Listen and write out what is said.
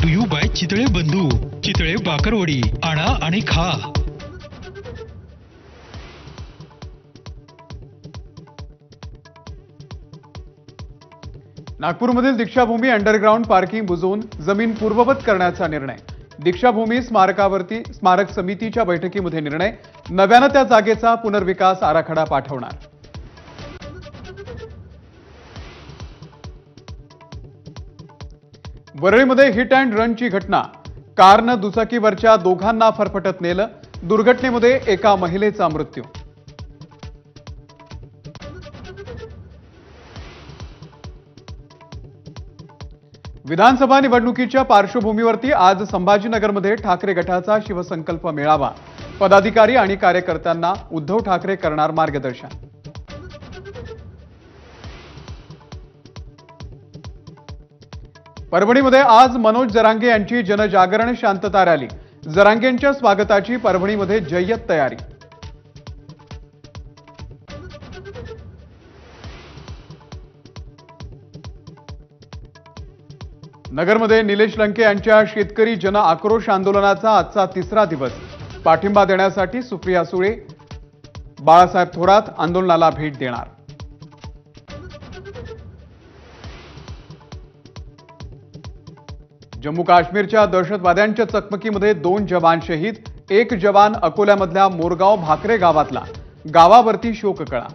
To you bye Chitale बंधू, चितळे बाकरवडी. आणा आणि खा. नागपूरमधील दीक्षाभूमी अंडरग्राउंड पार्किंग बुजवून जमीन पूर्ववत करण्याचा निर्णय. दीक्षाभूमी स्मारक समितीच्या बैठकीमध्ये निर्णय. नव्यानं त्या जागेचा पुनर्विकास आराखडा पाठवणार. वरळीमध्ये हिट अँड रनची घटना. कारनं दुचाकीवरच्या दोघांना फरफटत नेलं. दुर्घटनेमध्ये एका महिलेचा मृत्यू. विधानसभा निवडणुकीच्या पार्श्वभूमीवरती आज संभाजीनगरमध्ये ठाकरे गटाचा शिवसंकल्प मेळावा. पदाधिकारी आणि कार्यकर्त्यांना उद्धव ठाकरे करणार मार्गदर्शन. परभणीमध्ये आज मनोज जरांगे यांची जनजागरण शांतता रॅली. जरांगेंच्या स्वागताची परभणीमध्ये जय्यत तयारी. नगरमध्ये निलेश लंके यांच्या शेतकरी जन आक्रोश आंदोलनाचा आजचा तिसरा दिवस. पाठिंबा देण्यासाठी सुप्रिया सुळे, बाळासाहेब थोरात आंदोलनाला भेट देणार. जम्मू काश्मीरच्या दहशतवाद्यांच्या चकमकीमध्ये 2 जवान शहीद. 1 जवान अकोल्यामधल्या मोरगाव भाकरे गावातला. गावावरती शोककळा.